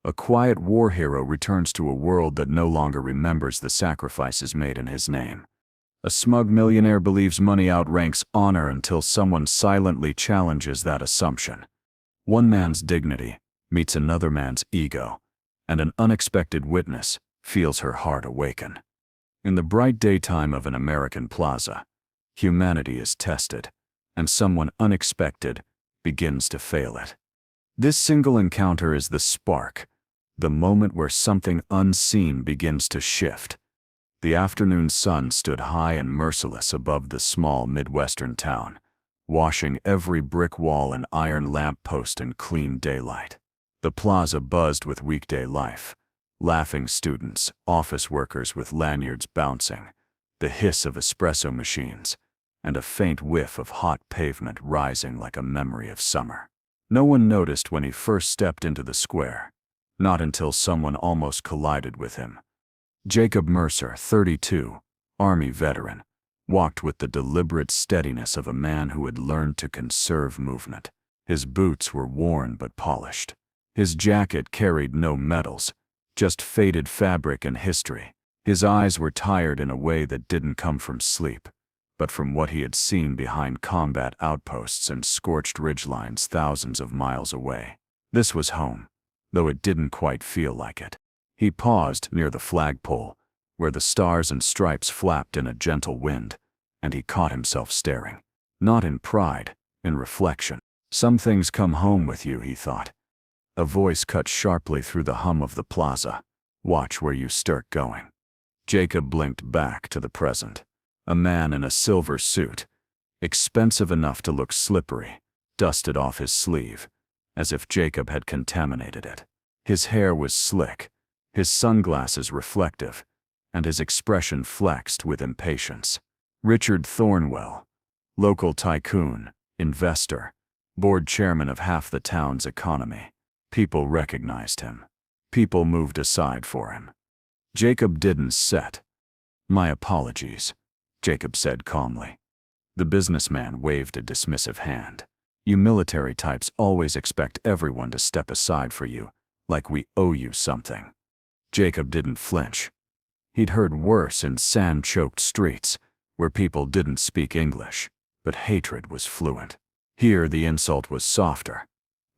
A quiet war hero returns to a world that no longer remembers the sacrifices made in his name. A smug millionaire believes money outranks honor until someone silently challenges that assumption. One man's dignity meets another man's ego, and an unexpected witness feels her heart awaken. In the bright daytime of an American plaza, humanity is tested, and someone unexpected begins to fail it. This single encounter is the spark, the moment where something unseen begins to shift. The afternoon sun stood high and merciless above the small Midwestern town, washing every brick wall and iron lamp post in clean daylight. The plaza buzzed with weekday life, laughing students, office workers with lanyards bouncing, the hiss of espresso machines, and a faint whiff of hot pavement rising like a memory of summer. No one noticed when he first stepped into the square, not until someone almost collided with him. Jacob Mercer, 32, Army veteran, walked with the deliberate steadiness of a man who had learned to conserve movement. His boots were worn but polished. His jacket carried no medals, just faded fabric and history. His eyes were tired in a way that didn't come from sleep, but from what he had seen behind combat outposts and scorched ridgelines thousands of miles away. This was home, though it didn't quite feel like it. He paused near the flagpole, where the stars and stripes flapped in a gentle wind, and he caught himself staring. Not in pride, in reflection. Some things come home with you, he thought. A voice cut sharply through the hum of the plaza. Watch where you start going. Jacob blinked back to the present. A man in a silver suit, expensive enough to look slippery, dusted off his sleeve, as if Jacob had contaminated it. His hair was slick, his sunglasses reflective, and his expression flexed with impatience. Richard Thornwell, local tycoon, investor, board chairman of half the town's economy. People recognized him. People moved aside for him. Jacob didn't sit. My apologies, Jacob said calmly. The businessman waved a dismissive hand. You military types always expect everyone to step aside for you, like we owe you something. Jacob didn't flinch. He'd heard worse in sand-choked streets, where people didn't speak English, but hatred was fluent. Here the insult was softer,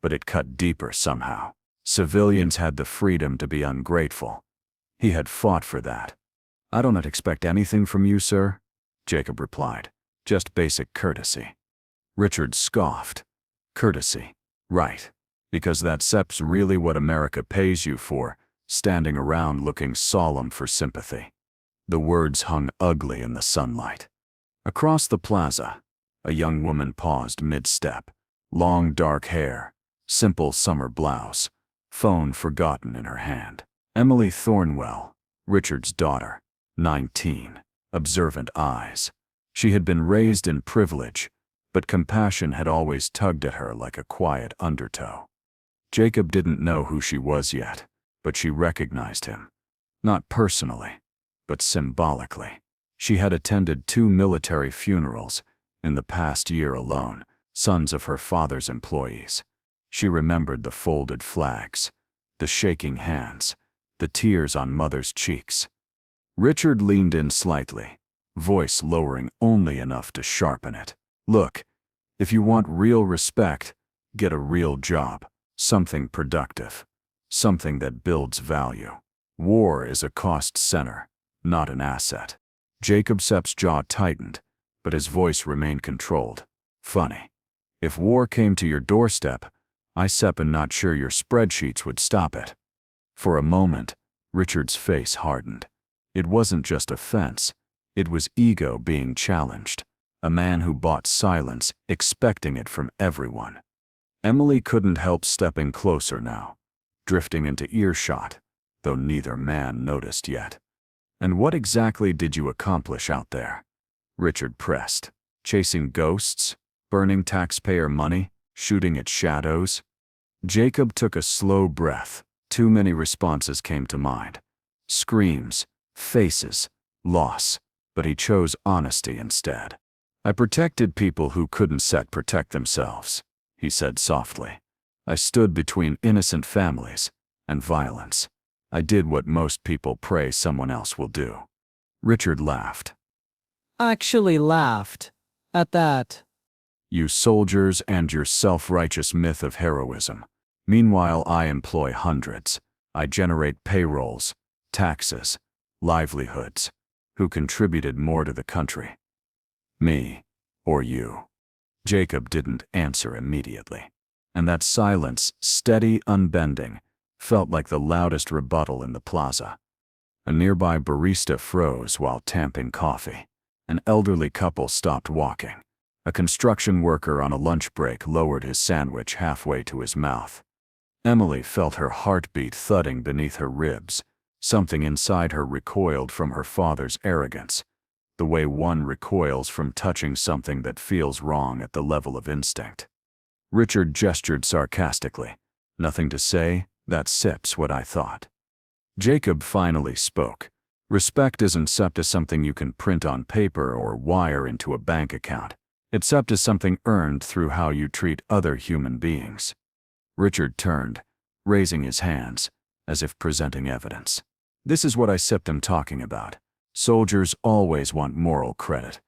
but it cut deeper somehow. Civilians had the freedom to be ungrateful. He had fought for that. I don't expect anything from you, sir, Jacob replied. Just basic courtesy. Richard scoffed. Courtesy. Right. Because that's really what America pays you for, standing around looking solemn for sympathy. The words hung ugly in the sunlight. Across the plaza, a young woman paused mid-step. Long dark hair, simple summer blouse, phone forgotten in her hand. Emily Thornwell, Richard's daughter, 19, observant eyes. She had been raised in privilege, but compassion had always tugged at her like a quiet undertow. Jacob didn't know who she was yet, but she recognized him. Not personally, but symbolically. She had attended 2 military funerals in the past year alone, sons of her father's employees. She remembered the folded flags, the shaking hands, the tears on mother's cheeks. Richard leaned in slightly, voice lowering only enough to sharpen it. Look, if you want real respect, get a real job, something productive, something that builds value. War is a cost center, not an asset. Jacob Sepp's jaw tightened, but his voice remained controlled. Funny. If war came to your doorstep, I'm not sure your spreadsheets would stop it. For a moment, Richard's face hardened. It wasn't just offense, it was ego being challenged. A man who bought silence, expecting it from everyone. Emily couldn't help stepping closer now, drifting into earshot, though neither man noticed yet. And what exactly did you accomplish out there? Richard pressed. Chasing ghosts? Burning taxpayer money? Shooting at shadows? Jacob took a slow breath. Too many responses came to mind. Screams, faces, loss. But he chose honesty instead. I protected people who couldn't protect themselves, he said softly. I stood between innocent families, And violence. I did what most people pray someone else will do. Richard laughed. Actually laughed at that. You soldiers and your self-righteous myth of heroism. Meanwhile, I employ hundreds. I generate payrolls, taxes, livelihoods. Who contributed more to the country? Me or you? Jacob didn't answer immediately. And that silence, steady, unbending, felt like the loudest rebuttal in the plaza. A nearby barista froze while tamping coffee. An elderly couple stopped walking. A construction worker on a lunch break lowered his sandwich halfway to his mouth. Emily felt her heartbeat thudding beneath her ribs. Something inside her recoiled from her father's arrogance, the way one recoils from touching something that feels wrong at the level of instinct. Richard gestured sarcastically. Nothing to say, that sips what I thought. Jacob finally spoke. Respect isn't something you can print on paper or wire into a bank account. It's something earned through how you treat other human beings. Richard turned, raising his hands, as if presenting evidence. This is what I am talking about. Soldiers always want moral credit,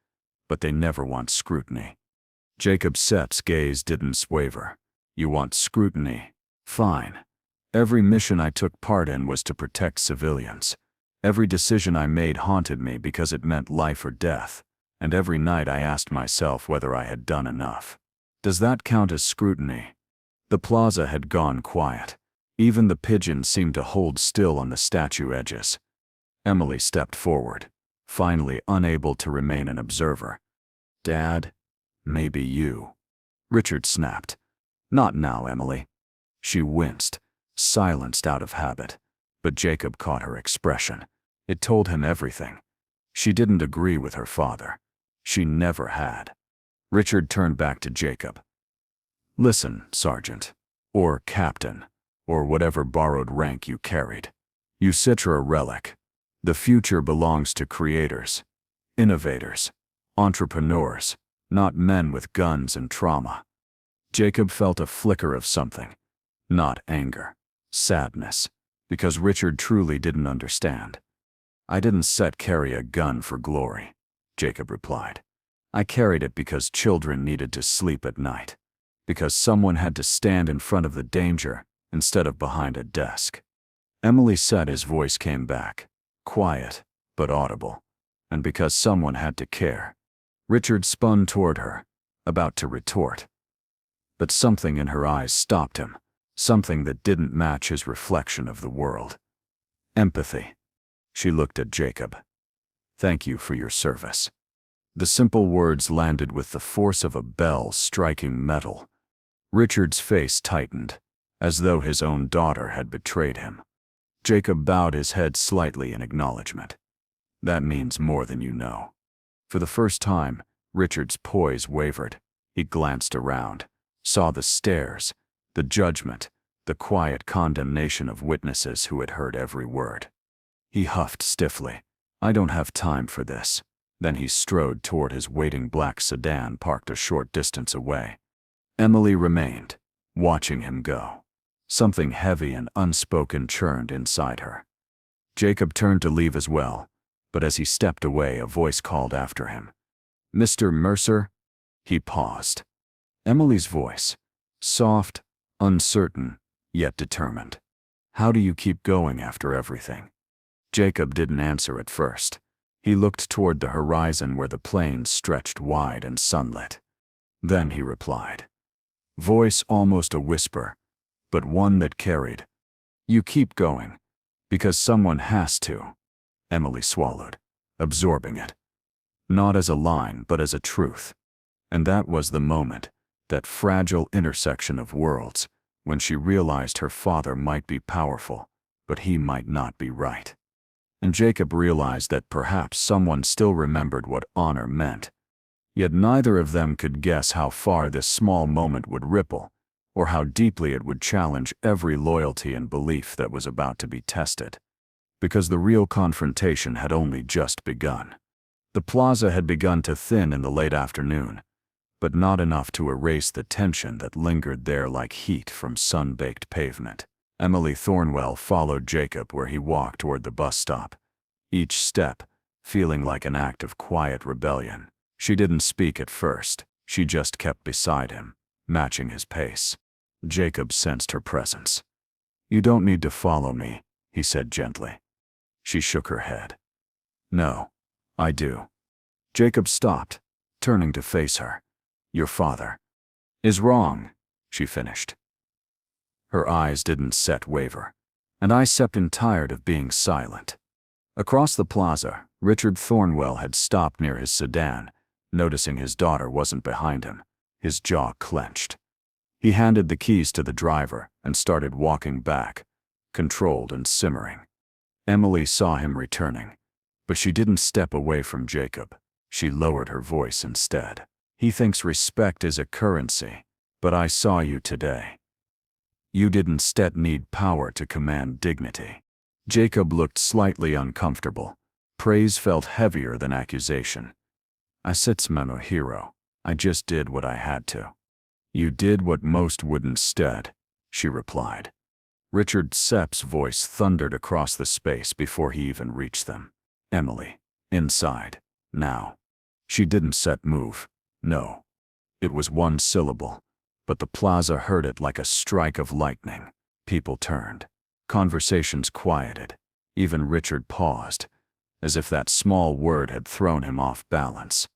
but they never want scrutiny. Jacob Sepp's gaze didn't waver. You want scrutiny? Fine. Every mission I took part in was to protect civilians. Every decision I made haunted me because it meant life or death, and every night I asked myself whether I had done enough. Does that count as scrutiny? The plaza had gone quiet. Even the pigeons seemed to hold still on the statue edges. Emily stepped forward, finally unable to remain an observer. Dad, maybe you. Richard snapped. Not now, Emily. She winced, silenced out of habit, but Jacob caught her expression. It told him everything. She didn't agree with her father. She never had. Richard turned back to Jacob. Listen, Sergeant, or Captain, or whatever borrowed rank you carried. You Citra relic. The future belongs to creators, innovators, entrepreneurs, not men with guns and trauma. Jacob felt a flicker of something. Not anger, sadness, because Richard truly didn't understand. I didn't carry a gun for glory, Jacob replied. I carried it because children needed to sleep at night, because someone had to stand in front of the danger instead of behind a desk. Emily said his voice came back, quiet but audible, and because someone had to care. Richard spun toward her, about to retort. But something in her eyes stopped him, something that didn't match his reflection of the world. Empathy. She looked at Jacob. Thank you for your service. The simple words landed with the force of a bell striking metal. Richard's face tightened, as though his own daughter had betrayed him. Jacob bowed his head slightly in acknowledgement. That means more than you know. For the first time, Richard's poise wavered. He glanced around, saw the stares, the judgment, the quiet condemnation of witnesses who had heard every word. He huffed stiffly. I don't have time for this. Then he strode toward his waiting black sedan parked a short distance away. Emily remained, watching him go. Something heavy and unspoken churned inside her. Jacob turned to leave as well, but as he stepped away, a voice called after him. Mr. Mercer? He paused. Emily's voice, soft, uncertain, yet determined. How do you keep going after everything? Jacob didn't answer at first. He looked toward the horizon where the plains stretched wide and sunlit. Then he replied. Voice almost a whisper, but one that carried. You keep going, because someone has to. Emily swallowed, absorbing it. Not as a line, but as a truth. And that was the moment, that fragile intersection of worlds, when she realized her father might be powerful, but he might not be right. And Jacob realized that perhaps someone still remembered what honor meant. Yet neither of them could guess how far this small moment would ripple, or how deeply it would challenge every loyalty and belief that was about to be tested. Because the real confrontation had only just begun. The plaza had begun to thin in the late afternoon, but not enough to erase the tension that lingered there like heat from sun-baked pavement. Emily Thornwell followed Jacob where he walked toward the bus stop, each step feeling like an act of quiet rebellion. She didn't speak at first, she just kept beside him, matching his pace. Jacob sensed her presence. "You don't need to follow me," he said gently. She shook her head. "No, I do." Jacob stopped, turning to face her. "Your father is wrong," she finished. Her eyes didn't waver, and I stepped in tired of being silent. Across the plaza, Richard Thornwell had stopped near his sedan, noticing his daughter wasn't behind him. His jaw clenched. He handed the keys to the driver and started walking back, controlled and simmering. Emily saw him returning, but she didn't step away from Jacob. She lowered her voice instead. "He thinks respect is a currency, but I saw you today. You didn't need power to command dignity." Jacob looked slightly uncomfortable. Praise felt heavier than accusation. "I said, "Memo hero. I just did what I had to." "You did what most wouldn't instead," she replied. Richard Sepp's voice thundered across the space before he even reached them. "Emily, inside, now." She didn't move. No. It was one syllable, but the plaza heard it like a strike of lightning. People turned. Conversations quieted. Even Richard paused, as if that small word had thrown him off balance.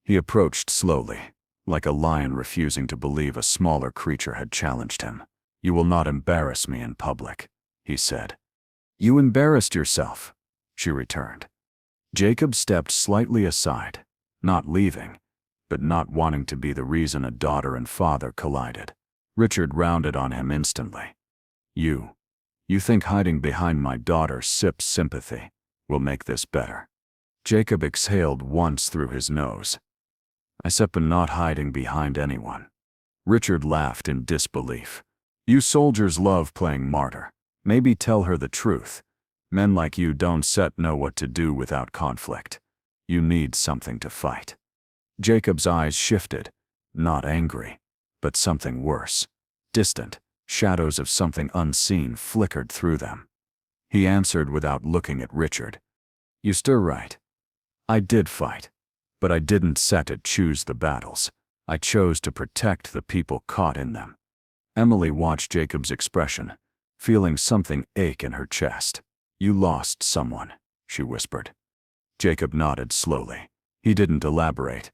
He approached slowly, like a lion refusing to believe a smaller creature had challenged him. "You will not embarrass me in public," he said. "You embarrassed yourself," she returned. Jacob stepped slightly aside, not leaving, but not wanting to be the reason a daughter and father collided. Richard rounded on him instantly. You think hiding behind my daughter Sip's sympathy will make this better?" Jacob exhaled once through his nose. "I said I'm not hiding behind anyone." Richard laughed in disbelief. "You soldiers love playing martyr. Maybe tell her the truth. Men like you don't know what to do without conflict. You need something to fight." Jacob's eyes shifted, not angry, but something worse. Distant, shadows of something unseen flickered through them. He answered without looking at Richard. "You're right. I did fight, but I didn't choose the battles. I chose to protect the people caught in them." Emily watched Jacob's expression, feeling something ache in her chest. "You lost someone," she whispered. Jacob nodded slowly. He didn't elaborate,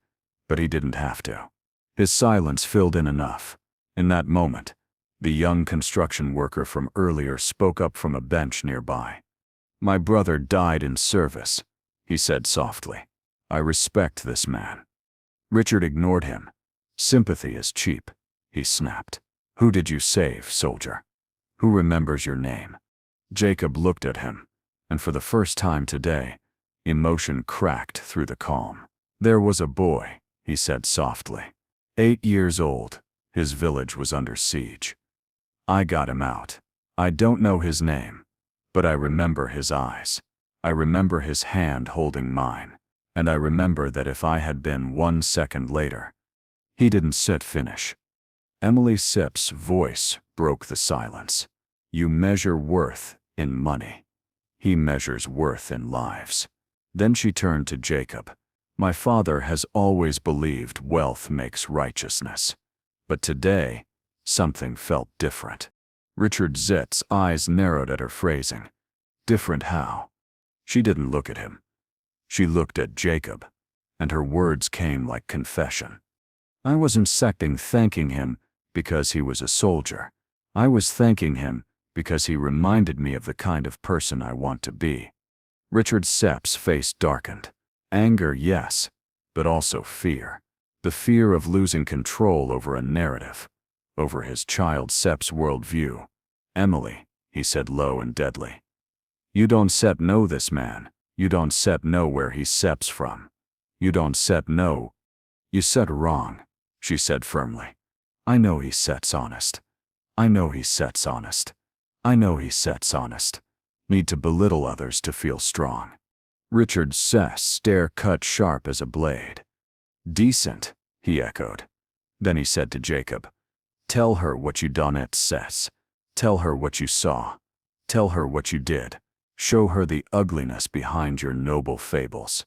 but he didn't have to. His silence filled in enough. In that moment, the young construction worker from earlier spoke up from a bench nearby. "My brother died in service," he said softly. "I respect this man." Richard ignored him. "Sympathy is cheap," he snapped. "Who did you save, soldier? Who remembers your name?" Jacob looked at him, and for the first time today, emotion cracked through the calm. "There was a boy," he said softly. 8 years old. His village was under siege. I got him out. I don't know his name, but I remember his eyes. I remember his hand holding mine, and I remember that if I had been 1 second later." He didn't finish. Emily Sipp's voice broke the silence. "You measure worth in money. He measures worth in lives." Then she turned to Jacob. "My father has always believed wealth makes righteousness. But today, something felt different." Richard Zitt's eyes narrowed at her phrasing. "Different how?" She didn't look at him. She looked at Jacob, and her words came like confession. "I wasn't thanking him because he was a soldier. I was thanking him because he reminded me of the kind of person I want to be." Richard Sepp's face darkened. Anger, yes, but also fear. The fear of losing control over a narrative, over his child Sepp's worldview. "Emily," he said low and deadly. "You don't know this man. You don't know where he Sepp's from. You don't know." "You said wrong," she said firmly. "I know he honest. I know he honest. I know he honest. Need to belittle others to feel strong." Richard Sepp's stare cut sharp as a blade. "Decent," he echoed. Then he said to Jacob, "Tell her what you done at Sess. Tell her what you saw. Tell her what you did. Show her the ugliness behind your noble fables.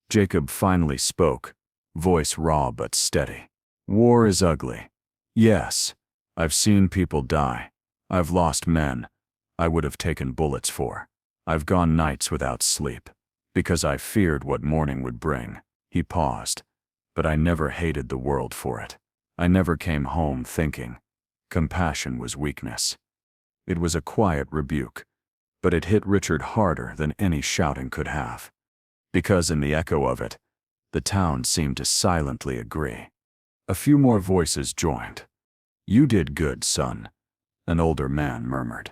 Jacob finally spoke, voice raw but steady. War is ugly. Yes, I've seen people die. I've lost men I would have taken bullets for. I've gone nights without sleep, because I feared what morning would bring. He paused. But I never hated the world for it. I never came home thinking compassion was weakness. It was a quiet rebuke, but it hit Richard harder than any shouting could have. Because in the echo of it, the town seemed to silently agree. A few more voices joined. You did good, son, an older man murmured.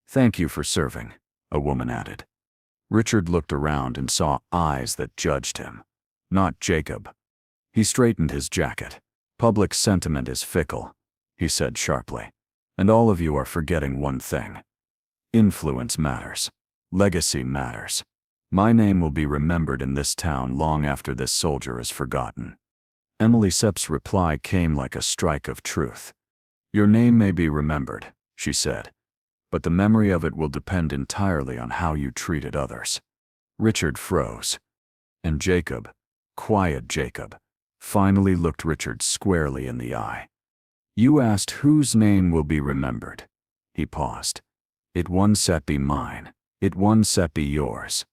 Thank you for serving, a woman added. Richard looked around and saw eyes that judged him, not Jacob. He straightened his jacket. Public sentiment is fickle, he said sharply. And all of you are forgetting one thing. Influence matters. Legacy matters. My name will be remembered in this town long after this soldier is forgotten. Emily Sepp's reply came like a strike of truth. Your name may be remembered, she said, but the memory of it will depend entirely on how you treated others. Richard froze. And Jacob, quiet Jacob, finally looked Richard squarely in the eye. You asked whose name will be remembered. He paused. It won't set be mine. It won't set be yours.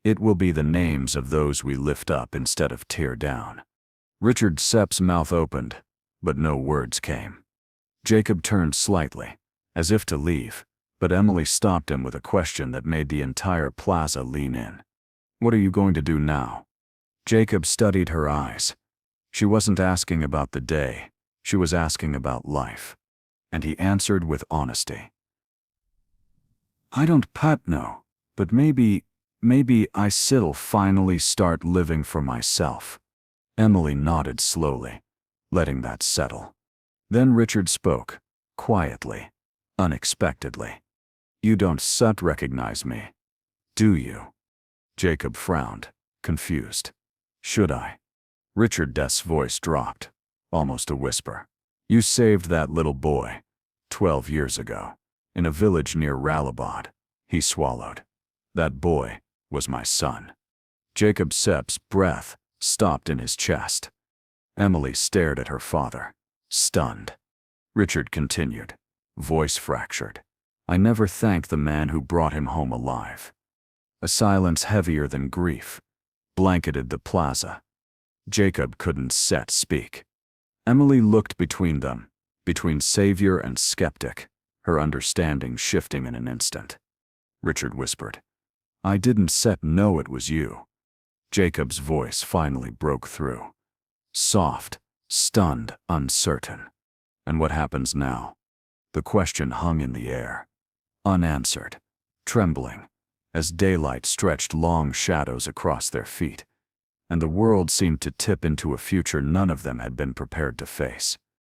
It will be the names of those we lift up instead of tear down. Richard Sepp's mouth opened, but no words came. Jacob turned slightly, as if to leave, but Emily stopped him with a question that made the entire plaza lean in. What are you going to do now? Jacob studied her eyes. She wasn't asking about the day, she was asking about life. And he answered with honesty. I don't know, but maybe I still finally start living for myself. Emily nodded slowly, letting that settle. Then Richard spoke, quietly, unexpectedly. You don't recognize me, do you? Jacob frowned, confused. Should I? Richard's voice dropped, almost a whisper. You saved that little boy, 12 years ago, in a village near Ralabad. He swallowed. That boy was my son. Jacob Sepp's breath stopped in his chest. Emily stared at her father, stunned. Richard continued, voice fractured. I never thanked the man who brought him home alive. A silence heavier than grief blanketed the plaza. Jacob couldn't speak. Emily looked between them, between savior and skeptic, her understanding shifting in an instant. Richard whispered, I didn't know it was you. Jacob's voice finally broke through. Soft, stunned, uncertain. And what happens now? The question hung in the air, unanswered, trembling, as daylight stretched long shadows across their feet, and the world seemed to tip into a future none of them had been prepared to face.